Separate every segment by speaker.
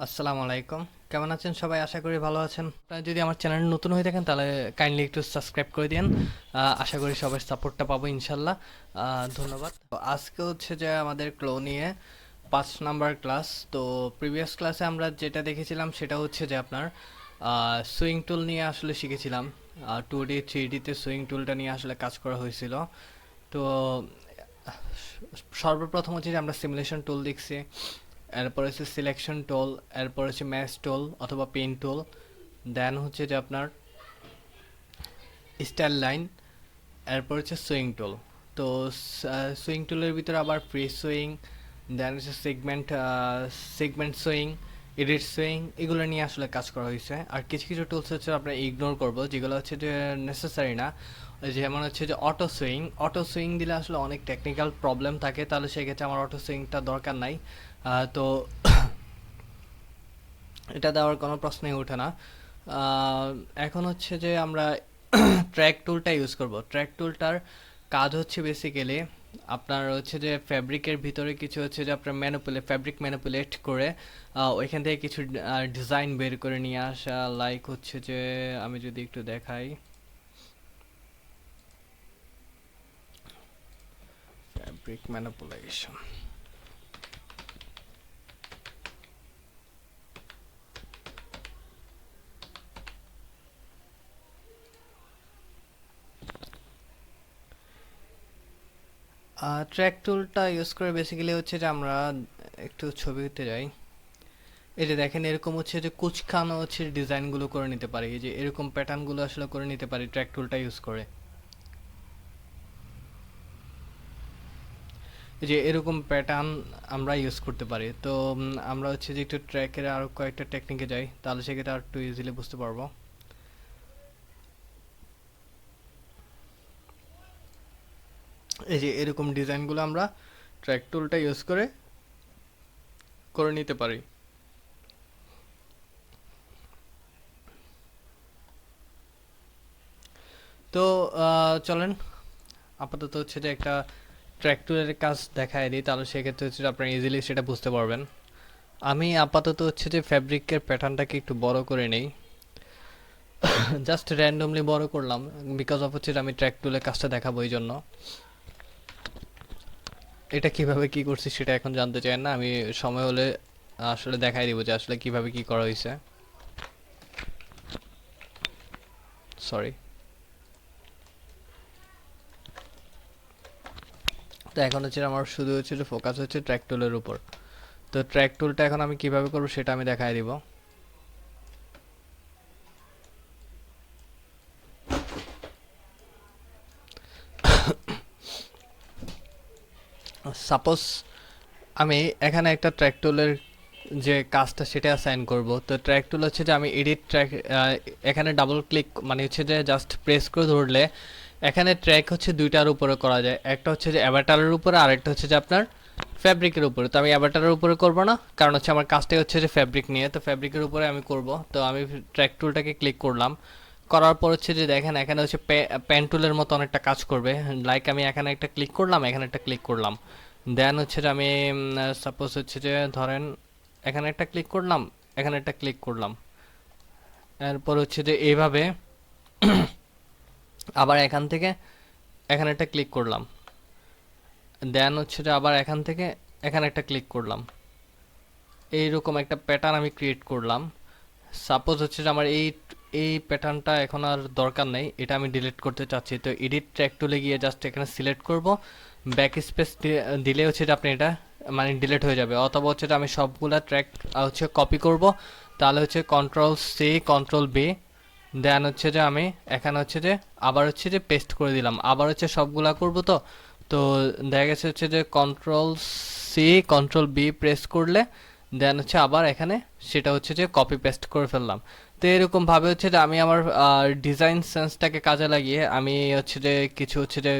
Speaker 1: আসসালামু আলাইকুম। কেমন আছেন সবাই? আশা করি ভালো আছেন। আপনারা যদি আমার চ্যানেলে নতুন হয়ে থাকেন তাহলে কাইন্ডলি একটু সাবস্ক্রাইব করে দিন। আশা করি সবার সাপোর্টটা পাবো ইনশাল্লাহ। ধন্যবাদ। তো আজকে হচ্ছে যে আমাদের ক্লো নিয়ে 5 নাম্বার ক্লাস। তো প্রিভিয়াস ক্লাসে আমরা যেটা দেখেছিলাম সেটা হচ্ছে যে আপনার সুইং টুল নিয়ে আসলে শিখেছিলাম। 2D 3Dতে সুইং টুলটা নিয়ে আসলে কাজ করা হয়েছিল। তো সর্বপ্রথম হচ্ছে যে আমরা সিমুলেশন টুল দেখছি, এরপর হচ্ছে সিলেকশন টুল, এরপর হচ্ছে ম্যাচ টুল অথবা পেন টুল, দেন হচ্ছে যে আপনার স্টাইল লাইন, এরপর হচ্ছে সুইং টুল। তো সুইং টুলের ভিতরে আবার ফ্রি সুইং, দেন হচ্ছে সেগমেন্ট সুইং, এডিট সুইং, এগুলো নিয়ে আসলে কাজ করা হয়েছে। আর কিছু কিছু টুলস হচ্ছে আমরা ইগনোর করব যেগুলো হচ্ছে যে নেসেসারি না। যেমন হচ্ছে যে অটো সুইং দিলে আসলে অনেক টেকনিক্যাল প্রবলেম থাকে, তাহলে সেক্ষেত্রে আমার অটো সুইংটা দরকার নাই। তো এটা দেওয়ার কোনো প্রশ্নই ওঠে না। আহ, এখন হচ্ছে যে আমরা ট্র্যাক টুলটা ইউজ করব। ট্র্যাক টুলটার কাজ হচ্ছে বেসিক্যালি আপনার হচ্ছে যে ফ্যাব্রিকের ভিতরে কিছু হচ্ছে যে আপনার ফ্যাব্রিক ম্যানিপুলেট করে ওইখান থেকে কিছু ডিজাইন বের করে নিয়ে আসা। লাইক হচ্ছে যে আমি যদি একটু দেখাই, ফ্যাব্রিক ম্যানিপুলেশন। ট্র্যাক টুলটা ইউজ করে বেসিক্যালি হচ্ছে যে আমরা একটু ছবিতে যাই। এই যে দেখেন এরকম হচ্ছে যে কুচকানো হচ্ছে ডিজাইনগুলো করে নিতে পারি, এই যে এরকম প্যাটার্নগুলো আসলে করে নিতে পারি ট্র্যাক টুলটা ইউজ করে। এই যে এরকম প্যাটার্ন আমরা ইউজ করতে পারি। তো আমরা হচ্ছে যে একটু ট্র্যাকের আরও কয়েকটা টেকনিকে যাই, তাহলে সেক্ষেত্রে আর একটু ইজিলি বুঝতে পারবো। এই যে এরকম ডিজাইনগুলো আমরা ট্র্যাক টুলটা ইউজ করে করে নিতে পারি। তো চলেন আপাতত হচ্ছে যে একটা ট্র্যাক টুলের কাজ দেখায় দিই, তাহলে সেক্ষেত্রে হচ্ছে যে আপনারা ইজিলি সেটা বুঝতে পারবেন। আমি আপাতত হচ্ছে যে ফ্যাব্রিকের প্যাটার্নটাকে একটু বড় করে নেই, জাস্ট র্যান্ডমলি বড় করলাম বিকজ অফ হচ্ছে যে আমি ট্র্যাক টুলের কাজটা দেখাবো এই জন্য। এটা কিভাবে কি করছি সেটা এখন জানতে চাই না, আমি সময় হলে আসলে দেখাই দিব যে আসলে কিভাবে কি করা হয়েছে। সরি। তো এখন হচ্ছে আমার শুধু হচ্ছে যে ফোকাস হচ্ছে ট্র্যাক টুলের উপর। তো ট্র্যাক টুলটা এখন আমি কিভাবে করবো সেটা আমি দেখাই দিব। সাপোজ আমি এখানে একটা ট্র্যাক টুলের যে কাজটা সেটা অ্যাসাইন করব। তো ট্র্যাক টুল হচ্ছে যে আমি এডিট ট্র্যাক, এখানে ডাবল ক্লিক মানে হচ্ছে যে জাস্ট প্রেস করে ধরলে এখানে ট্র্যাক হচ্ছে দুইটার উপরে করা যায়, একটা হচ্ছে যে অ্যাভাটারের উপরে আর একটা হচ্ছে যে আপনার ফ্যাব্রিকের উপরে। তো আমি অ্যাভাটারের উপরে করব না, কারণ হচ্ছে আমার কাজটাই হচ্ছে যে ফ্যাব্রিক নিয়ে, তো ফ্যাব্রিকের উপরে আমি করব। তো আমি ট্র্যাক টুলটাকে ক্লিক করলাম, করার পর হচ্ছে যে দেখেন এখানে হচ্ছে পেন টুলের মতো অনেকটা কাজ করবে। লাইক আমি এখানে একটা ক্লিক করলাম, এখানে একটা ক্লিক করলাম, দেন হচ্ছে যে আমি সাপোজ হচ্ছে যে ধরেন এখানে একটা ক্লিক করলাম, এখানে একটা ক্লিক করলাম, এরপর হচ্ছে যে এইভাবে আবার এখান থেকে এখানে একটা ক্লিক করলাম, দেন হচ্ছে যে আবার এখান থেকে এখানে একটা ক্লিক করলাম। এইরকম একটা প্যাটার্ন আমি ক্রিয়েট করলাম। সাপোজ হচ্ছে যে আমার এই এই প্যাটার্নটা এখন আর দরকার নেই, এটা আমি ডিলিট করতে চাচ্ছি। তো এডিট ট্র্যাক টুলে গিয়ে জাস্ট এখানে সিলেক্ট করব, ব্যাক স্পেস দিলে হচ্ছে যে আপনি এটা মানে ডিলিট হয়ে যাবে। অথবা হচ্ছে যে আমি সবগুলা ট্র্যাক হচ্ছে কপি করব, তাহলে হচ্ছে কন্ট্রোল সি কন্ট্রোল বি, দেন হচ্ছে যে আমি এখানে হচ্ছে যে আবার হচ্ছে যে পেস্ট করে দিলাম, আবার হচ্ছে সবগুলা করব। তো তো দেখা গেছে হচ্ছে যে control C control B press করলে দেন হচ্ছে আবার এখানে সেটা হচ্ছে যে কপি পেস্ট করে ফেললাম। তো এরকম ভাবে হচ্ছে যে আমি আমার ডিজাইন সেন্সটাকে কাজে লাগিয়ে আমি হচ্ছে যে কিছু হচ্ছে যে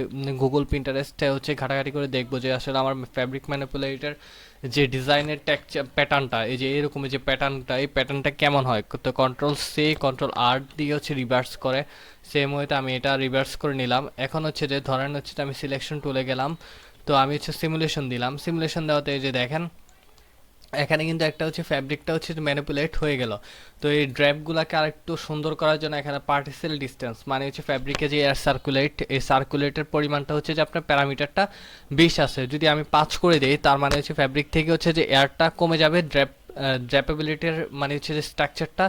Speaker 1: গুগল পিন্টারেস্টে হচ্ছে ঘাটাঘাটি করে দেখবো যে আসলে আমার ফ্যাব্রিক ম্যানিপুলেটর যে ডিজাইনের প্যাটার্নটা, এই যে এরকম যে প্যাটার্নটা, এই প্যাটার্নটা কেমন হয়। তো কন্ট্রোল সি কন্ট্রোল আর দিয়ে হচ্ছে রিভার্স করে, সেম ওয়েতে আমি এটা রিভার্স করে নিলাম। এখন হচ্ছে যে ধরেন হচ্ছে যে আমি সিলেকশন টুলে গেলাম, তো আমি হচ্ছে সিমুলেশন দিলাম, সিমুলেশন দেওয়াতে এই যে দেখেন এখানে কিন্তু একটা হচ্ছে ফ্যাব্রিকটা হচ্ছে ম্যানিপুলেট হয়ে গেল। তো এই ড্র্যাপগুলোকে আরেকটু সুন্দর করার জন্য এখানে পার্টিসেল ডিসটেন্স মানে হচ্ছে ফ্যাব্রিকে যে এয়ার সার্কুলেট, এই সার্কুলেটের পরিমাণটা হচ্ছে যে আপনার প্যারামিটারটা 20 আছে, যদি আমি 5 করে দিই তার মানে হচ্ছে ফ্যাব্রিক থেকে হচ্ছে যে এয়ারটা কমে যাবে, ড্র্যাপেবিলিটির মানে হচ্ছে যে স্ট্রাকচারটা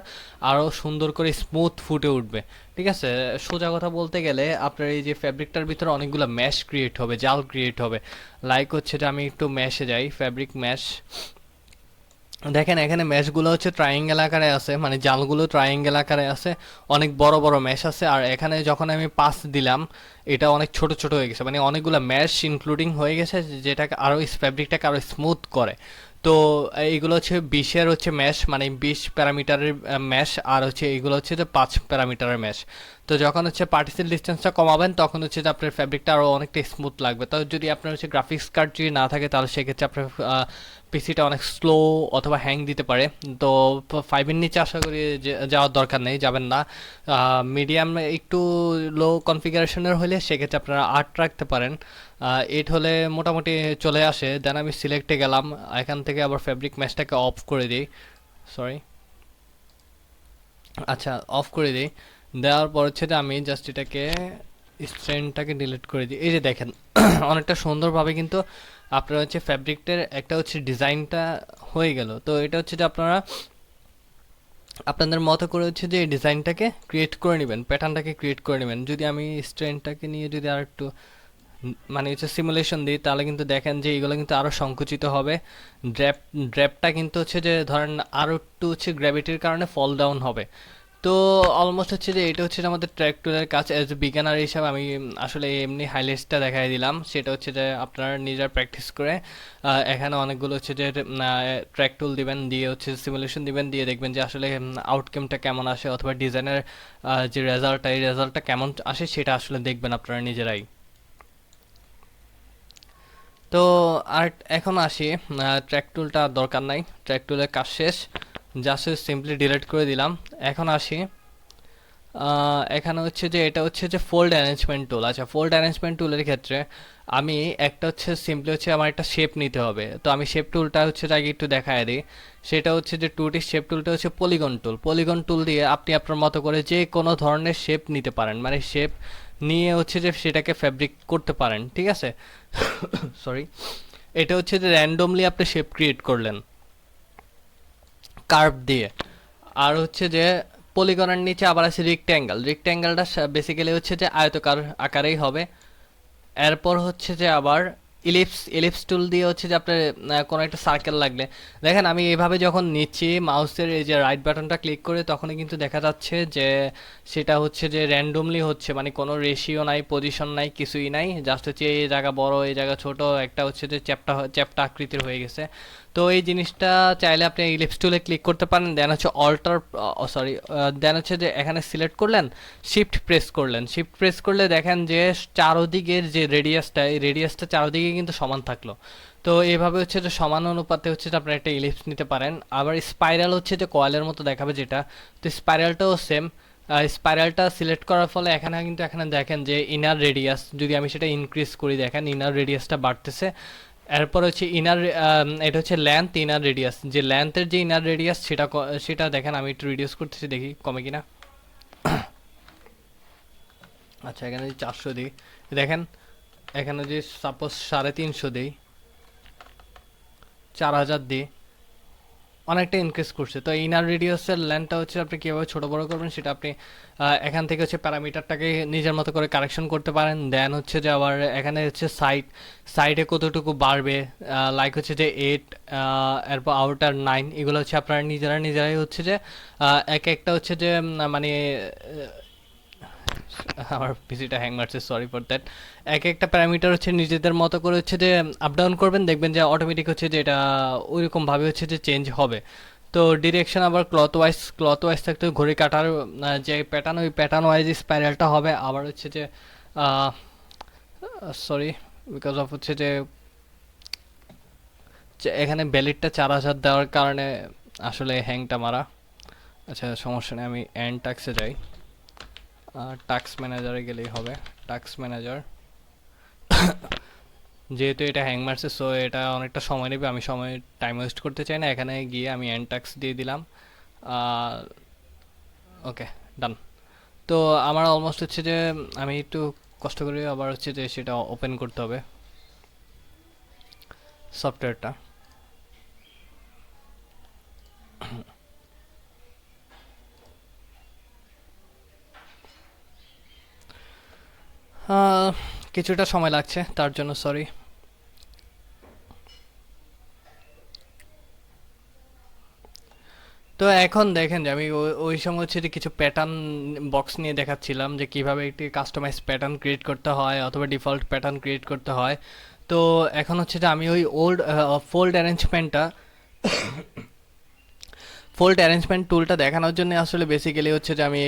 Speaker 1: আরও সুন্দর করে স্মুথ ফুটে উঠবে। ঠিক আছে, সোজা কথা বলতে গেলে আপনার এই যে ফ্যাব্রিকটার ভিতরে অনেকগুলো ম্যাশ ক্রিয়েট হবে, জাল ক্রিয়েট হবে। লাইক হচ্ছে যে আমি একটু ম্যাশে যাই, ফ্যাব্রিক ম্যাশ, দেখেন এখানে ম্যাশগুলো হচ্ছে ট্রায়াঙ্গেল আকারে আছে, মানে জালগুলো ট্রায়াঙ্গেল আকারে আছে, অনেক বড় বড় ম্যাশ আছে। আর এখানে যখন আমি পাস দিলাম এটা অনেক ছোট ছোট হয়ে গেছে, মানে অনেকগুলো ম্যাশ ইনক্লুডিং হয়ে গেছে, যেটাকে আরও ফ্যাব্রিকটাকে আরও স্মুথ করে। তো এইগুলো হচ্ছে 20-এর হচ্ছে ম্যাশ, মানে 20 প্যারামিটারের ম্যাশ, আর হচ্ছে এইগুলো হচ্ছে যে 5 প্যারামিটারের ম্যাশ। তো যখন হচ্ছে পার্টিসেল ডিস্টেন্সটা কমাবেন তখন হচ্ছে যে আপনার ফ্যাব্রিকটা আরও অনেকটা স্মুথ লাগবে। তো যদি আপনার হচ্ছে গ্রাফিক্স কার্ড যদি না থাকে তাহলে সেক্ষেত্রে আপনার পিসিটা অনেক স্লো অথবা হ্যাং দিতে পারে। তো 5-এর নিচে আশা করি যাওয়ার দরকার নেই, যাবেন না। মিডিয়াম একটু লো কনফিগারেশনের হলে সেক্ষেত্রে আপনারা 8 রাখতে পারেন। 8 হলে মোটামুটি চলে আসে। দেন আমি সিলেক্টে গেলাম, এখান থেকে আবার ফ্যাব্রিক ম্যাশটাকে অফ করে দিই, সরি, আচ্ছা অফ করে দিই। দেওয়ার পর হচ্ছে যে আমি জাস্ট এটাকে স্ট্রেনটাকে ডিলিট করে দিই। এই যে দেখেন অনেকটা সুন্দরভাবে কিন্তু আপনার হচ্ছে ফ্যাব্রিকটার একটা হচ্ছে ডিজাইনটা হয়ে গেল। তো এটা হচ্ছে যে আপনারা আপনাদের মতো করে হচ্ছে যে এই ডিজাইনটাকে ক্রিয়েট করে নেবেন, প্যাটার্নটাকে ক্রিয়েট করে নেবেন। যদি আমি স্ট্রেনটাকে নিয়ে যদি আর একটু মানে হচ্ছে সিমুলেশন দিই তাহলে কিন্তু দেখেন যে এগুলো কিন্তু আরও সংকুচিত হবে। ড্র্যাপটা কিন্তু হচ্ছে যে ধরেন আরও একটু হচ্ছে গ্র্যাভিটির কারণে ফল ডাউন হবে। তো অলমোস্ট হচ্ছে যে এটা হচ্ছে যে আমাদের ট্র্যাক টুলের কাজ। অ্যাজ এ বিজ্ঞানার হিসাবে আমি আসলে এমনি হাইলাইটসটা দেখাই দিলাম, সেটা হচ্ছে যে আপনারা নিজের প্র্যাকটিস করে এখানে অনেকগুলো হচ্ছে যে ট্র্যাক টুল দিবেন, দিয়ে হচ্ছে সিমুলেশন দিবেন, দিয়ে দেখবেন যে আসলে আউটকামটা কেমন আসে, অথবা ডিজাইনের যে রেজাল্টটা এই রেজাল্টটা কেমন আসে সেটা আসলে দেখবেন আপনারা নিজেরাই। তো আর এখন আসি, ট্র্যাক টুলটা দরকার নাই, ট্র্যাক টুলের কাজ শেষ, জাস্ট সিম্পলি ডিলিট করে দিলাম। এখন আসি, এখানে হচ্ছে যে এটা হচ্ছে যে ফোল্ড অ্যারেঞ্জমেন্ট টুল। আচ্ছা, ফোল্ড অ্যারেঞ্জমেন্ট টুলের ক্ষেত্রে আমি একটা হচ্ছে সিম্পলি হচ্ছে আমার একটা শেপ নিতে হবে। তো আমি শেপ টুলটা হচ্ছে আগে একটু দেখায় দিই। সেটা হচ্ছে যে 2D শেপ টুলটা হচ্ছে পলিগন টুল। পলিগন টুল দিয়ে আপনি আপনার মতো করে যে কোনো ধরনের শেপ নিতে পারেন, মানে শেপ নিয়ে হচ্ছে যে সেটাকে ফ্যাব্রিক করতে পারেন। ঠিক আছে, সরি, এটা হচ্ছে যে র্যান্ডমলি আপনি শেপ ক্রিয়েট করলেন কার্ভ দিয়ে। আর হচ্ছে যে পলিগনের নিচে আবার আছে রেক্ট্যাঙ্গেল। রেক্ট্যাঙ্গেলটা বেসিক্যালি হচ্ছে যে আয়তকার আকারেই হবে। এরপর হচ্ছে যে আবার ইলিপস, ইলিপস টুল দিয়ে হচ্ছে যে আপনার কোনো একটা সার্কেল লাগলে, দেখেন আমি এইভাবে যখন নিচ্ছি মাউসের এই যে রাইট বাটনটা ক্লিক করে তখনই কিন্তু দেখা যাচ্ছে যে সেটা হচ্ছে যে র্যান্ডমলি হচ্ছে, মানে কোনো রেশিও নাই, পজিশন নাই, কিছুই নাই, জাস্ট হচ্ছে এই জায়গা বড় এই জায়গা ছোট, একটা হচ্ছে যে চ্যাপ্টা চ্যাপ্টা আকৃতির হয়ে গেছে। তো এই জিনিসটা চাইলে আপনি ইলিপস টুলে ক্লিক করতে পারেন, দেন হচ্ছে অল্টার, সরি, দেন হচ্ছে যে এখানে সিলেক্ট করলেন, শিফট প্রেস করলেন। শিফট প্রেস করলে দেখেন যে চারোদিকের যে রেডিয়াসটা, এই রেডিয়াসটা চারোদিকে কিন্তু সমান থাকলো। তো এইভাবে হচ্ছে যে সমান অনুপাতে হচ্ছে যে আপনারা একটা ইলিপস নিতে পারেন। আবার স্পাইরাল হচ্ছে যে কয়েলের মতো দেখাবে যেটা, তো স্পাইরালটাও সেম। স্পাইরালটা সিলেক্ট করার ফলে এখানে কিন্তু এখানে দেখেন যে ইনার রেডিয়াস, যদি আমি সেটা ইনক্রিজ করি দেখেন ইনার রেডিয়াসটা বাড়তেছে। এরপর হচ্ছে ইনার, এটা হচ্ছে লেন্থ, ইনার রেডিয়াস, যে লেন্থের যে ইনার রেডিয়াস সেটা সেটা দেখেন আমি একটু রিডিউস করতেছি, দেখি কমে কিনা। আচ্ছা, এখানে যদি 400 দিই, দেখেন এখানে যদি সাপোজ 350 দিই, 4000 দিই, অনেকটা ইনক্রিজ করছে। তো ইনার রেডিয়াসের লেন্থটা হচ্ছে আপনি কীভাবে ছোটো বড়ো করবেন সেটা আপনি এখান থেকে হচ্ছে প্যারামিটারটাকে নিজের মতো করে কারেকশন করতে পারেন। দেন হচ্ছে যে আবার এখানে হচ্ছে সাইডে কতটুকু বাড়বে, লাইক হচ্ছে যে 8, এরপর আউটার 9, এগুলো হচ্ছে আপনারা নিজেরাই হচ্ছে যে এক একটা হচ্ছে যে মানে আমার পিসিটা হ্যাং মারছে, সরি ফর দ্যাট। এক একটা প্যারামিটার হচ্ছে নিজেদের মতো করে হচ্ছে যে আপ ডাউন করবেন, দেখবেন যে অটোমেটিক হচ্ছে যে এটা ওইরকমভাবে হচ্ছে যে চেঞ্জ হবে। তো ডিরেকশন আবার ক্লথ ওয়াইজ থাকতে ঘড়ি কাটার যে প্যাটার্ন, ওই প্যাটার্ন ওয়াইজ স্পাইরালটা হবে। আবার হচ্ছে যে সরি, বিকজ অফ হচ্ছে যে এখানে ভ্যালিডটা 4000 দেওয়ার কারণে আসলে হ্যাংটা মারা। আচ্ছা সমস্যা নেই, আমি এন্ড টাক্সে যাই, টাস্ক ম্যানেজারে গেলেই হবে। টাস্ক ম্যানেজার, যেহেতু এটা হ্যাং মারছে সো এটা অনেকটা সময় নেবে, আমি সময় টাইম ওয়েস্ট করতে চাই না। এখানে গিয়ে আমি এন্ড টাস্ক দিয়ে দিলাম। ওকে, ডান। তো আমার অলমোস্ট হচ্ছে যে আমি একটু কষ্ট করে আবার হচ্ছে যে সেটা ওপেন করতে হবে সফটওয়্যারটা। কিছুটা সময় লাগছে তার জন্য সরি। তো এখন দেখেন যে আমি ওই সময় হচ্ছে যে কিছু প্যাটার্ন বক্স নিয়ে দেখাচ্ছিলাম যে কিভাবে একটি কাস্টমাইজ প্যাটার্ন ক্রিয়েট করতে হয় অথবা ডিফল্ট প্যাটার্ন ক্রিয়েট করতে হয়। তো এখন হচ্ছে যে আমি ওই ফোল্ড অ্যারেঞ্জমেন্ট টুলটা দেখানোর জন্য আসলে বেসিক্যালি হচ্ছে যে আমি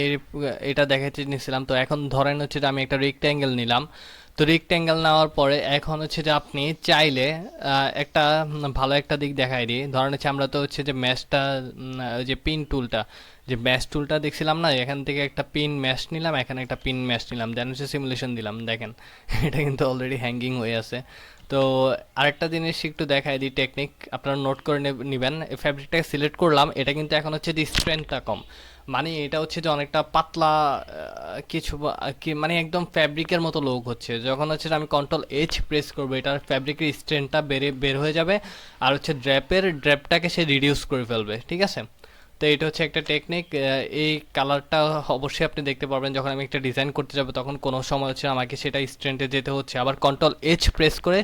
Speaker 1: এটা দেখাতে নিয়েছিলাম। তো এখন ধরেন হচ্ছে যে আমি একটা রেক্ট্যাঙ্গেল নিলাম। তো রেক্ট্যাঙ্গেল নেওয়ার পরে এখন হচ্ছে যে আপনি চাইলে একটা ভালো একটা দিক দেখাই দিই। ধরেন হচ্ছে আমরা তো হচ্ছে যে ম্যাশটা, ওই যে পিন টুলটা, যে ম্যাশ টুলটা দেখছিলাম না, এখান থেকে একটা পিন ম্যাশ নিলাম, এখানে একটা পিন ম্যাশ নিলাম, দেন হচ্ছে সিমুলেশন দিলাম। দেখেন এটা কিন্তু অলরেডি হ্যাঙ্গিং হয়ে আছে। তো আরেকটা জিনিস একটু দেখাই দিই টেকনিক, আপনারা নোট করে নেবেন। ফ্যাব্রিকটাকে সিলেক্ট করলাম, এটা কিন্তু এখন হচ্ছে যে স্ট্রেংথটা কম, মানে এটা হচ্ছে যে অনেকটা পাতলা কিছু মানে একদম ফ্যাব্রিকের মতো লোক হচ্ছে। যখন হচ্ছে যে আমি কন্ট্রোল এইচ প্রেস করবো, এটার ফ্যাব্রিকের স্ট্রেংথটা বের হয়ে যাবে, আর হচ্ছে ড্র্যাপটাকে সে রিডিউস করে ফেলবে, ঠিক আছে। তো এটা হচ্ছে একটা টেকনিক। এই কালারটা অবশ্যই আপনি দেখতে পারবেন যখন আমি একটা ডিজাইন করতে যাব, তখন কোনো সময় হচ্ছে আমাকে সেটা স্ট্রেন্টে যেতে হচ্ছে, আবার কন্ট্রোল এইচ প্রেস করে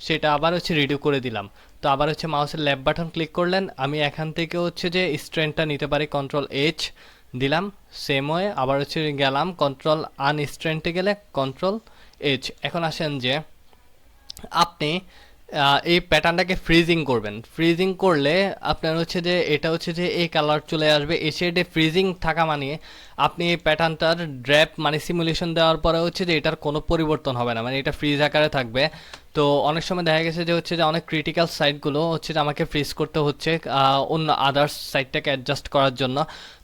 Speaker 1: সেটা আবার হচ্ছে রিডিউ করে দিলাম। তো আবার হচ্ছে মাউসের লেফট বাটন ক্লিক করলেন, আমি এখান থেকে হচ্ছে যে স্ট্রেন্টটা নিতে পারি, কন্ট্রোল এইচ দিলাম, সেম ওয়ে আবার হচ্ছে গেলাম কন্ট্রোল আনস্ট্রেন্টে গেলে কন্ট্রোল এইচ। এখন আসেন যে আপনি এই প্যাটার্নটাকে ফ্রিজিং করবেন। ফ্রিজিং করলে আপনার হচ্ছে যে এটা হচ্ছে যে এই কালার চলে আসবে। এই শেডে ফ্রিজিং থাকা মানে আপনি এই প্যাটার্নটার ড্র্যাপ মানে সিমুলেশন দেওয়ার পরে হচ্ছে যে এটার কোনো পরিবর্তন হবে না, মানে এটা ফ্রিজ আকারে থাকবে। তো অনেক সময় দেখা গেছে যে হচ্ছে যে অনেক ক্রিটিক্যাল সাইটগুলো হচ্ছে যে আমাকে ফ্রিজ করতে হচ্ছে অন্য আদার্স সাইটটাকে অ্যাডজাস্ট করার জন্য।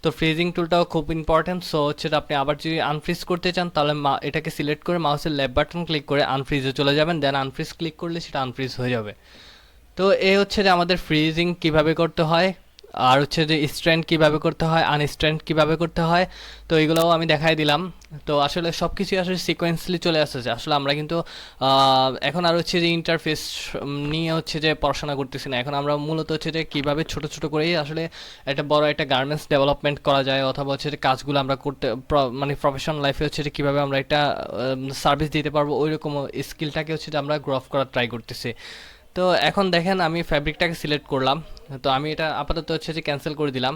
Speaker 1: তো ফ্রিজিং টুলটাও খুব ইম্পর্টেন্ট। সো হচ্ছে আপনি আবার যদি আনফ্রিজ করতে চান তাহলে এটাকে সিলেক্ট করে মাউসের লেফট বাটন ক্লিক করে আনফ্রিজে চলে যাবেন, দেন আনফ্রিজ ক্লিক করলে সেটা আনফ্রিজ হয়ে যাবে। তো এই হচ্ছে যে আমাদের ফ্রিজিং কিভাবে করতে হয়, আর হচ্ছে যে স্ট্রেন্থ কিভাবে করতে হয়, আনস্ট্রেন্থ কিভাবে করতে হয়, তো এগুলোও আমি দেখাই দিলাম। তো আসলে সব কিছুই আসলে সিকোয়েন্সলি চলে আসছে। আসলে আমরা কিন্তু এখন আর হচ্ছে যে ইন্টারফেস নিয়ে হচ্ছে যে পড়াশোনা করতেছি না, এখন আমরা মূলত হচ্ছে যে কীভাবে ছোট ছোট করেই আসলে একটা বড় একটা গার্মেন্টস ডেভেলপমেন্ট করা যায়, অথবা হচ্ছে যে কাজগুলো আমরা করতে মানে প্রফেশনাল লাইফে হচ্ছে যে কীভাবে আমরা একটা সার্ভিস দিতে পারবো, ওই রকম স্কিলটাকে হচ্ছে যে আমরা গ্রো করার ট্রাই করতেছি। তো এখন দেখেন আমি ফ্যাব্রিকটাকে সিলেক্ট করলাম। তো আমি এটা আপাতত হচ্ছে যে ক্যান্সেল করে দিলাম,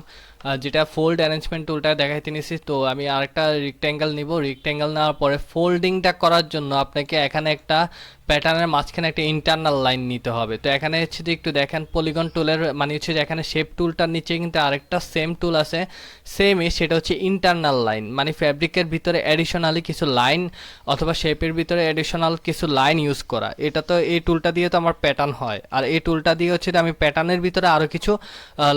Speaker 1: যেটা ফোল্ড অ্যারেঞ্জমেন্ট টুলটা দেখাইতে নিয়েছি। তো আমি আরেকটা রেক্ট্যাঙ্গেল নিব, রেক্ট্যাঙ্গেল নেওয়ার পরে ফোল্ডিংটা করার জন্য আপনাকে এখানে একটা প্যাটার্নের মাঝখানে একটা ইন্টারনাল লাইন নিতে হবে। তো এখানে হচ্ছে যে একটু দেখেন পলিগন টুলের মানে হচ্ছে যে এখানে শেপ টুলটার নিচে কিন্তু আরেকটা সেম টুল আছে, সেমই, সেটা হচ্ছে ইন্টারনাল লাইন, মানে ফ্যাব্রিকের ভিতরে অ্যাডিশনালি কিছু লাইন অথবা শেপের ভিতরে অ্যাডিশনাল কিছু লাইন ইউজ করা। এটা তো এই টুলটা দিয়ে তো আমার প্যাটার্ন হয়, আর এই টুলটা দিয়ে হচ্ছে আমি প্যাটার্নের ভিতরে আরও কিছু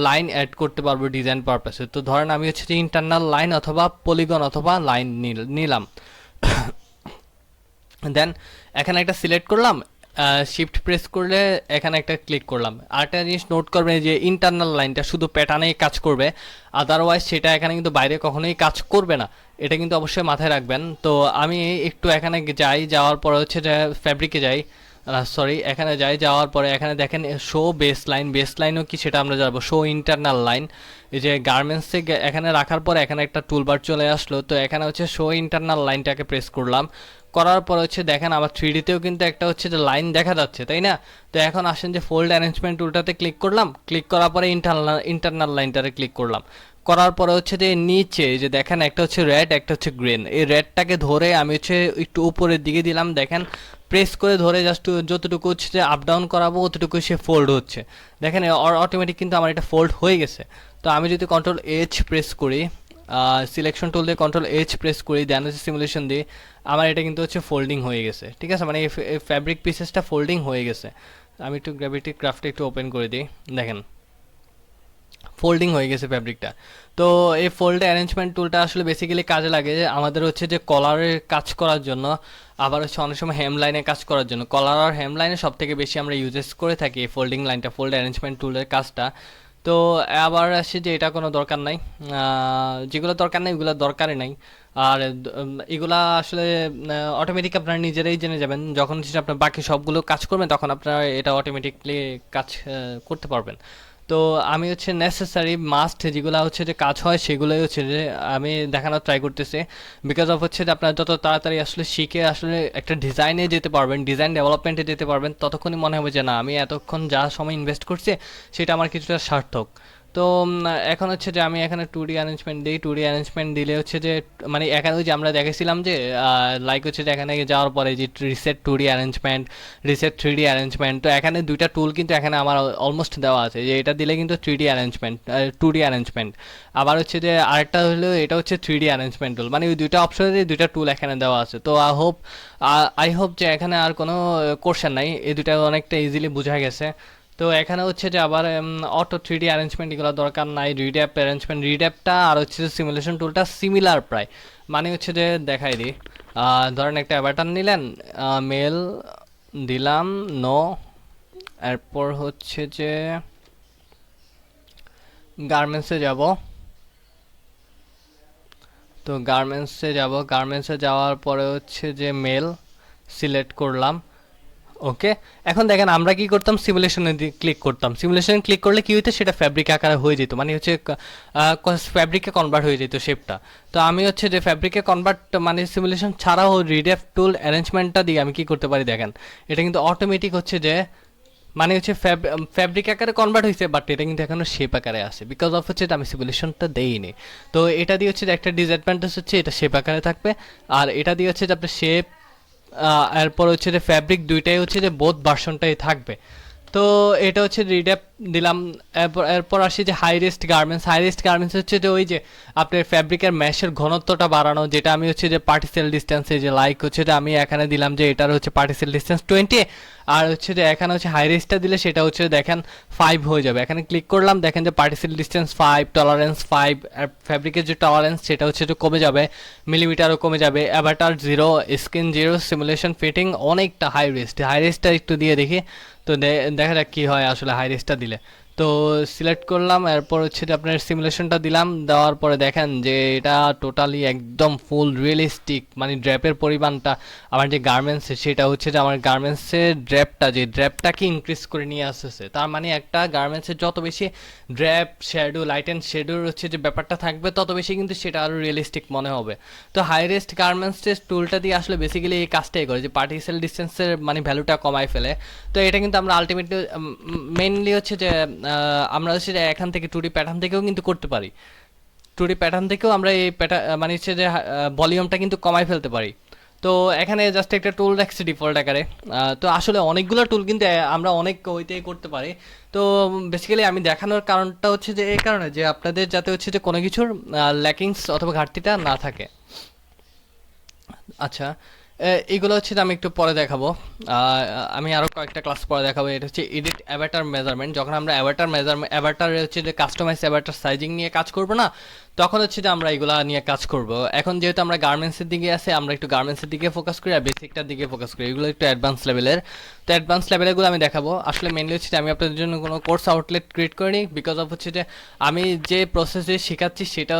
Speaker 1: লাইন অ্যাড করতে পারবো ডিজাইন পারপাসে। তো ধরেন আমি হচ্ছে যে ইন্টারনাল লাইন অথবা পলিগন অথবা লাইন নিলাম, দেন এখানে একটা সিলেক্ট করলাম, শিফট প্রেস করলে এখানে একটা ক্লিক করলাম। আরেকটা জিনিস নোট করবেন যে ইন্টারনাল লাইনটা শুধু প্যাটার্নেই কাজ করবে, আদারওয়াইজ সেটা এখানে কিন্তু বাইরে কখনোই কাজ করবে না, এটা কিন্তু অবশ্যই মাথায় রাখবেন। তো আমি একটু এখানে যাওয়ার পরে হচ্ছে যে ফ্যাব্রিকে যাই, সরি এখানে যাওয়ার পরে এখানে দেখেন শো বেস লাইনও কি সেটা আমরা যাবো, শো ইন্টারনাল লাইন। এই যে গার্মেন্টসে এখানে রাখার পরে এখানে একটা টুলবার চলে আসলো, তো এখানে হচ্ছে শো ইন্টারনাল লাইনটাকে প্রেস করলাম, করার পর হচ্ছে দেখেন আবার 3Dতেও কিন্তু একটা হচ্ছে যে লাইন দেখা যাচ্ছে, তাই না। তো এখন আসেন যে ফোল্ড অ্যারেঞ্জমেন্ট টুলটাতে ক্লিক করলাম, ক্লিক করার পরে ইন্টারনাল লাইনটাতে ক্লিক করলাম, করার পরে হচ্ছে যে নিচে যে দেখেন একটা হচ্ছে রেড একটা হচ্ছে গ্রিন, এই রেডটাকে ধরে আমি হচ্ছে একটু উপরের দিকে দিলাম, দেখেন প্রেস করে ধরে জাস্ট যতটুকু হচ্ছে যে আপ ডাউন করাবো অতটুকু সে ফোল্ড হচ্ছে, দেখেন অটোমেটিক কিন্তু আমার এটা ফোল্ড হয়ে গেছে। তো আমি যদি কন্ট্রোল এইচ প্রেস করি, সিলেকশন টুল দিয়ে কন্ট্রোল এইচ প্রেস করি, দেন হচ্ছে সিমুলেশন দিই, আমার এটা কিন্তু হচ্ছে ফোল্ডিং হয়ে গেছে, ঠিক আছে, মানে এই ফ্যাব্রিক পিসেসটা ফোল্ডিং হয়ে গেছে। আমি একটু গ্র্যাভিটি ক্রাফটে একটু ওপেন করে দিই, দেখেন ফোল্ডিং হয়ে গেছে ফ্যাব্রিকটা। তো এই ফোল্ড অ্যারেঞ্জমেন্ট টুলটা আসলে বেসিক্যালি কাজে লাগে আমাদের হচ্ছে যে কলারের কাজ করার জন্য, আবার হচ্ছে অনেক সময় হেম লাইনে কাজ করার জন্য। কলার আর হেম লাইনে সব থেকে বেশি আমরা ইউজেস করে থাকি এই ফোল্ডিং লাইনটা, ফোল্ড অ্যারেঞ্জমেন্ট টুলের কাজটা। তো আবার আসে যে এটা কোনো দরকার নাই, যেগুলো দরকার নেই ওগুলো দরকারই নাই। আর এগুলা আসলে অটোমেটিক আপনারা নিজেরাই জেনে যাবেন, যখন হচ্ছে আপনার বাকি সবগুলো কাজ করবেন তখন আপনারা এটা অটোমেটিকলি কাজ করতে পারবেন। তো আমি হচ্ছে নেসেসারি মাস্ট যেগুলো হচ্ছে যে কাজ হয় সেগুলোই হচ্ছে যে আমি দেখানোর ট্রাই করতেছি। বিকজ অফ হচ্ছে যে আপনারা যত তাড়াতাড়ি আসলে শিখে আসলে একটা ডিজাইনে যেতে পারবেন, ডিজাইন ডেভেলপমেন্টে যেতে পারবেন, ততক্ষণই মনে হবে যে না আমি এতক্ষণ যা সময় ইনভেস্ট করছি সেটা আমার কিছুটা সার্থক। তো এখন হচ্ছে যে আমি এখানে 2D অ্যারেঞ্জমেন্ট দিই। 2D অ্যারেঞ্জমেন্ট দিলে হচ্ছে যে মানে এখানে ওই যে আমরা দেখেছিলাম যে লাইক হচ্ছে যে এখানে যাওয়ার পরে যে reset 2D arrangement, reset 3D arrangement, তো এখানে দুইটা টুল কিন্তু এখানে আমার অলমোস্ট দেওয়া আছে যে এটা দিলে কিন্তু 3D অ্যারেঞ্জমেন্ট, 2D অ্যারেঞ্জমেন্ট। আবার হচ্ছে যে আরেকটা হলো এটা হচ্ছে 3D অ্যারেঞ্জমেন্ট টুল, মানে ওই দুইটা অপশনে দুইটা টুল এখানে দেওয়া আছে। তো আই হোপ যে এখানে আর কোনো কোশ্চেন নাই, এই দুইটা অনেকটা ইজিলি বোঝা গেছে। তো এখানে হচ্ছে যে আবার অটো 3D অ্যারেঞ্জমেন্ট এগুলো দরকার নাই। রিড্যাপ অ্যারেঞ্জমেন্ট, রিড্যাপটা আর হচ্ছে যে সিমুলেশন টুলটা সিমিলার প্রায়, মানে হচ্ছে যে দেখাই দিই। ধরেন একটা অ্যাভাটার নিলেন, মেল দিলাম, নো, এরপর হচ্ছে যে গার্মেন্টসে যাব। তো গার্মেন্টসে যাওয়ার পরে হচ্ছে যে মেল সিলেক্ট করলাম। ওকে, এখন দেখেন আমরা কি করতাম, সিমুলেশনে ক্লিক করতাম। সিমুলেশনে ক্লিক করলে কি হইতো, সেটা ফ্যাব্রিক আকারে হয়ে যেত, মানে হচ্ছে ফ্যাব্রিকে কনভার্ট হয়ে যেত শেপটা। তো আমি হচ্ছে যে ফ্যাব্রিকে কনভার্ট মানে সিমুলেশন ছাড়াও রিডেফ টুল অ্যারেঞ্জমেন্টটা দিয়ে আমি কি করতে পারি দেখেন, এটা কিন্তু অটোমেটিক হচ্ছে যে মানে হচ্ছে ফ্যাব্রিক আকারে কনভার্ট হয়েছে, বাট এটা কিন্তু এখনো শেপ আকারে আছে, বিকজ অফ হচ্ছে আমি সিমুলেশনটা দেইনি। তো এটা দিয়ে হচ্ছে যে একটা ডিসঅ্যাডভান্টেজ হচ্ছে এটা শেপ আকারে থাকবে, আর এটা দিয়ে হচ্ছে যে আপনার শেপ এরপর হচ্ছে যে ফ্যাব্রিক দুইটাই হচ্ছে যে বোথ ভার্সনটাই থাকবে। তো এটা হচ্ছে রিড্যাপ দিলাম। এরপর আসি যে high rest garments. High rest garments হচ্ছে যে ওই যে আপনার ফ্যাব্রিকের ম্যাশের ঘনত্বটা বাড়ানো, যেটা আমি হচ্ছে যে পার্টিসেল ডিস্টেন্সে যে লাইক হচ্ছে যে আমি এখানে দিলাম যে এটার হচ্ছে পার্টিসেল ডিস্টেন্স 20, আর হচ্ছে যে এখানে হচ্ছে হাই রেস্টটা দিলে সেটা হচ্ছে দেখেন 5 হয়ে যাবে। এখানে ক্লিক করলাম, দেখেন যে পার্টিসেল ডিস্টেন্স 5, টলারেন্স 5, আর ফ্যাব্রিকের যে টলারেন্স সেটা হচ্ছে যে কমে যাবে, মিলিমিটারও কমে যাবে। অ্যাভাটার 0, স্কিন 0, সিমুলেশন ফিটিং অনেকটা হাই রেস্ট। হাই রেস্টটা একটু দিয়ে দেখি, তো দেখা যাক কী হয় আসলে হাই রেস্টটা দিলে। তো সিলেক্ট করলাম, এরপর হচ্ছে যে আপনার সিমুলেশনটা দিলাম, দেওয়ার পরে দেখেন যে এটা টোটালি একদম ফুল রিয়েলিস্টিক, মানে ড্র্যাপের পরিমাণটা আমার যে গার্মেন্টসে সেটা হচ্ছে যে আমার গার্মেন্টসের ড্র্যাপটাকে ইনক্রিজ করে নিয়ে আসতেছে। তার মানে একটা গার্মেন্টসের যত বেশি ড্র্যাপ, শ্যাডো, লাইট অ্যান্ড শ্যাডোর হচ্ছে যে ব্যাপারটা থাকবে তত বেশি কিন্তু সেটা আরও রিয়েলিস্টিক মনে হবে। তো হাই রেস্ট গার্মেন্টসের টুলটা দিয়ে আসলে বেসিক্যালি এই কাজটাই করে যে পার্টিসেল ডিস্টেন্সের মানে ভ্যালুটা কমায় ফেলে। তো এটা কিন্তু আমরা আলটিমেটলি মেইনলি হচ্ছে যে আমরা হচ্ছে যে এখান থেকে 2D প্যাটার্ন থেকেও কিন্তু করতে পারি। 2D প্যাটার্ন থেকেও আমরা এই মানে হচ্ছে যে ভলিউমটা কিন্তু কমাই ফেলতে পারি। তো এখানে জাস্ট একটা টুল রাখছি ডিফল্ট আকারে। তো আসলে অনেকগুলো টুল কিন্তু আমরা অনেক ওইতেই করতে পারি। তো বেসিক্যালি আমি দেখানোর কারণটা হচ্ছে যে এই কারণে যে আপনাদের যাতে হচ্ছে যে কোনো কিছুর ল্যাকিংস অথবা ঘাটতিটা না থাকে। আচ্ছা, এগুলো হচ্ছে যে আমি একটু পরে দেখাবো। আমি আরও কয়েকটা ক্লাস পরে দেখাবো। এটা হচ্ছে এডিট অ্যাভাটার মেজারমেন্ট। যখন আমরা অ্যাভাটারে হচ্ছে যে কাস্টমাইজ অ্যাভাটার সাইজিং নিয়ে কাজ করবো না, তখন হচ্ছে যে আমরা এগুলা নিয়ে কাজ করব। এখন যেহেতু আমরা গার্মেন্টসের দিকে আছে, আমরা একটু গার্মেন্টসের দিকে ফোকাস করি আর বেসিকটার দিকে ফোকাস করি। এগুলো একটু অ্যাডভান্স লেভেলের। তো অ্যাডভান্স লেভেলেরগুলো আমি দেখাবো। আসলে মেনলি হচ্ছে যে আমি আপনাদের জন্য কোনো কোর্স আউটলেট ক্রিয়েট করিনি, বিকজ অফ হচ্ছে যে আমি যে প্রসেসে শেখাচ্ছি সেটা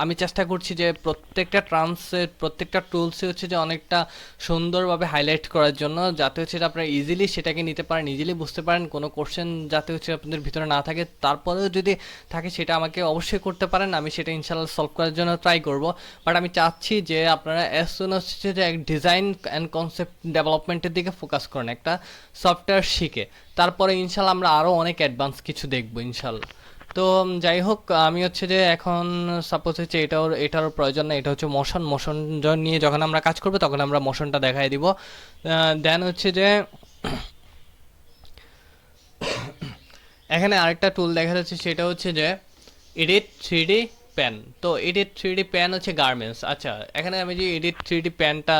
Speaker 1: আমি চেষ্টা করছি যে প্রত্যেকটা ট্রান্সের প্রত্যেকটা টুলসে হচ্ছে যে অনেকটা সুন্দরভাবে হাইলাইট করার জন্য, যাতে হচ্ছে যে আপনারা ইজিলি সেটাকে নিতে পারেন, ইজিলি বুঝতে পারেন, কোনো কোশ্চেন যাতে হচ্ছে আপনাদের ভিতরে না থাকে। তারপরেও যদি থাকে সেটা আমাকে অবশ্যই করতে পারেন, আমি সেটা ইনশাল্লাহ সলভ করার জন্য ট্রাই করব। বাট আমি চাচ্ছি যে আপনারা অ্যাজ সুন হচ্ছে যে এক ডিজাইন অ্যান্ড কনসেপ্ট ডেভেলপমেন্টের দিকে ফোকাস করেন, একটা সফটওয়্যার শিখে। তারপরে ইনশাল্লাহ আমরা আরও অনেক অ্যাডভান্স কিছু দেখবো ইনশাল্লাহ। তো যাই হোক, আমি হচ্ছে যে এখন সাপোজ হচ্ছে এটারও প্রয়োজন না, এটা হচ্ছে মোশন নিয়ে যখন আমরা কাজ করবো তখন আমরা মোশনটা দেখাই দিব। দেন হচ্ছে যে এখানে আরেকটা টুল দেখা যাচ্ছে, সেটা হচ্ছে যে এডিট 3D প্যান। তো এডিট থ্রি ডি প্যান হচ্ছে গার্মেন্টস। আচ্ছা, এখানে আমি যে এডিট থ্রি ডি প্যানটা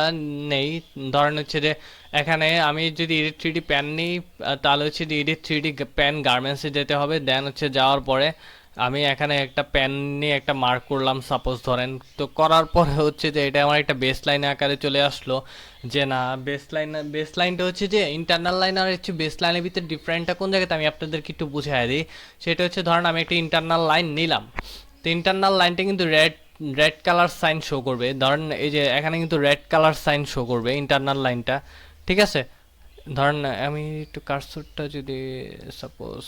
Speaker 1: নেই, ধরেন হচ্ছে যে এখানে আমি যদি এডিট থ্রি ডি প্যান নিই, তাহলে হচ্ছে যে এডিট থ্রি ডি প্যান গার্মেন্টসে যেতে হবে। দেন হচ্ছে যাওয়ার পরে আমি এখানে একটা প্যান নিয়ে একটা মার্ক করলাম সাপোজ ধরেন। তো করার পরে হচ্ছে যে এটা আমার একটা বেস লাইন আকারে চলে আসলো। যে না, বেস লাইনটা হচ্ছে যে ইন্টারনাল লাইন আর হচ্ছে বেস লাইনের ভিতরে ডিফারেন্টটা কোন জায়গাতে আমি আপনাদেরকে একটু বুঝাই দিই। সেটা হচ্ছে ধরেন আমি একটা ইন্টারনাল লাইন নিলাম। তো ইন্টারনাল লাইনটা কিন্তু red red colour sign show করবে। ধরেন এই যে এখানে কিন্তু রেড কালার সাইন শো করবে ইন্টারনাল লাইনটা, ঠিক আছে। ধরেন আমি একটু কার্সরটা যদি সাপোজ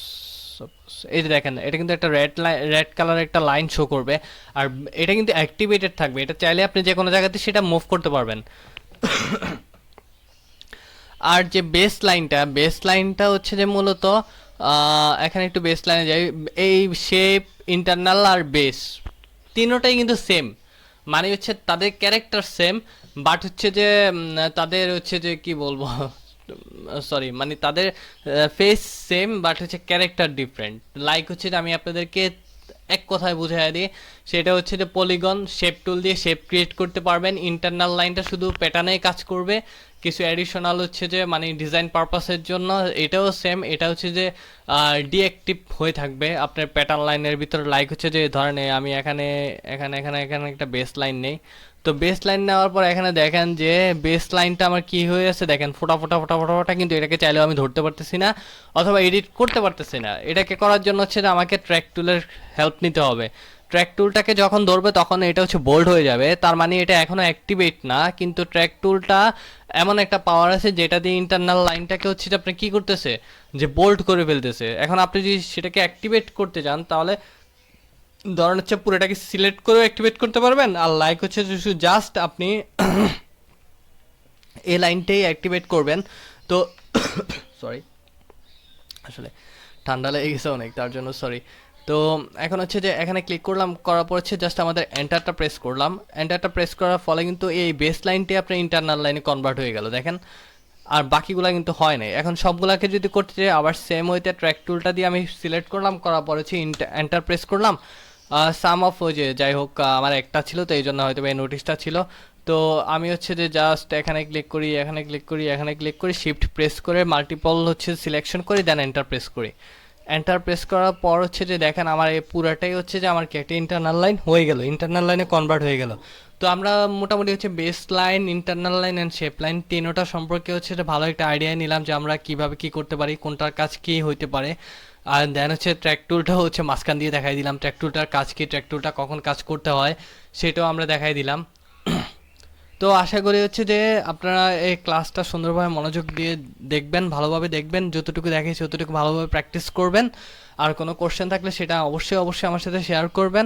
Speaker 1: সাপোজ এই যে দেখেন, এটা কিন্তু একটা রেড কালার একটা লাইন শো করবে। আর এটা কিন্তু অ্যাক্টিভেটেড থাকবে, এটা চাইলে আপনি যে কোনো জায়গাতে সেটা মুভ করতে পারবেন। আর যে বেস লাইনটা হচ্ছে যে মূলত এখানে একটু বেস লাইনে যাই। এই শেপ, ইন্টারনাল আর বেস তিনোটাই কিন্তু সেম, মানে হচ্ছে তাদের ক্যারেক্টার সেম, বাট হচ্ছে যে তাদের হচ্ছে যে কি বলবো সরি, মানে তাদের ফেস সেম বাট হচ্ছে ক্যারেক্টার ডিফারেন্ট। লাইক হচ্ছে যে আমি আপনাদেরকে এক কথায় বুঝাই দিই, সেটা হচ্ছে যে পলিগন শেপ টুল দিয়ে শেপ ক্রিয়েট করতে পারবেন। ইন্টারনাল লাইনটা শুধু প্যাটার্নেই কাজ করবে, কিছু অ্যাডিশনাল হচ্ছে যে মানে ডিজাইন পারপাসের জন্য এটাও সেম। এটা হচ্ছে যে ডিঅ্যাক্টিভ হয়ে থাকবে আপনার প্যাটার্ন লাইনের ভিতরে। লাইক হচ্ছে যে ধরেন আমি এখানে এখানে এখানে এখানে একটা বেস লাইন নেই। তো বেস লাইন নেওয়ার পর এখানে দেখেন যে বেস লাইনটা আমার কি হয়ে আছে, দেখেন ফোটা ফোটা ফোটা ফোটা ফোটা, কিন্তু এটাকে চাইলেও আমি ধরতে পারতেছি না অথবা এডিট করতে পারতেছি না। এটাকে করার জন্য হচ্ছে যে আমাকে ট্র্যাক টুলের হেল্প নিতে হবে। ট্র্যাক টুলটাকে যখন ধরবে তখন এটা হচ্ছে বোল্ড হয়ে যাবে, তার মানে এটা এখনো অ্যাক্টিভেট না। কিন্তু ট্র্যাক টুলটা এমন একটা পাওয়ার আছে যেটা দিয়ে ইন্টারনাল লাইনটাকে হচ্ছে যে আপনি কি করতেছে, যে বোল্ড করে ফেলতেছে। এখন আপনি যদি সেটাকে অ্যাক্টিভেট করতে চান তাহলে ধরেন হচ্ছে পুরোটাকে সিলেক্ট করে অ্যাক্টিভেট করতে পারবেন। আর লাইক হচ্ছে জাস্ট আপনি এই লাইনটাই অ্যাক্টিভেট করবেন। তো সরি, আসলে ঠান্ডা লেগে গেছে অনেক, তার জন্য সরি। তো এখন হচ্ছে যে এখানে ক্লিক করলাম, করার পর হচ্ছে জাস্ট আমাদের এন্টারটা প্রেস করলাম। এন্টারটা প্রেস করার ফলে কিন্তু এই বেস লাইনটি আপনার ইন্টারনাল লাইনে কনভার্ট হয়ে গেল দেখেন। আর বাকিগুলা কিন্তু হয় নাই। এখন সবগুলাকে যদি করতে চাই আবার সেম ওইতে ট্র্যাক টুলটা দিয়ে আমি সিলেক্ট করলাম, করার পর হচ্ছে এন্টার প্রেস করলাম। সাম অফ ওই যে যাই হোক আমার একটা ছিল, তো এই জন্য হয়তো এই নোটিশটা ছিল। তো আমি হচ্ছে যে জাস্ট এখানে ক্লিক করি, এখানে ক্লিক করি, এখানে ক্লিক করি, শিফট প্রেস করে মাল্টিপল হচ্ছে সিলেকশন করি, দেন এন্টার প্রেস করি। এন্টার প্রেস করার পর হচ্ছে যে দেখেন আমার এই পুরাটাই হচ্ছে যে আমার কি একটা ইন্টারনাল লাইন হয়ে গেল, ইন্টারনাল লাইনে কনভার্ট হয়ে গেল। তো আমরা মোটামুটি হচ্ছে base line, internal line and shape line তিনোটা সম্পর্কে হচ্ছে যে ভালো একটা আইডিয়া নিলাম যে আমরা কিভাবে কি করতে পারি, কোনটার কাজ কি হইতে পারে। আর দেন হচ্ছে ট্র্যাক টুলটা হচ্ছে মাঝখান দিয়ে দেখাই দিলাম, ট্র্যাক টুলটার কাজ কি, ট্র্যাক টুলটা কখন কাজ করতে হয় সেটাও আমরা দেখাই দিলাম। তো আশা করি হচ্ছে যে আপনারা এই ক্লাসটা সুন্দরভাবে মনোযোগ দিয়ে দেখবেন, ভালোভাবে দেখবেন, যতটুকু দেখেছি ততটুকু ভালোভাবে প্র্যাকটিস করবেন। আর কোনো কোশ্চেন থাকলে সেটা অবশ্যই অবশ্যই আমার সাথে শেয়ার করবেন।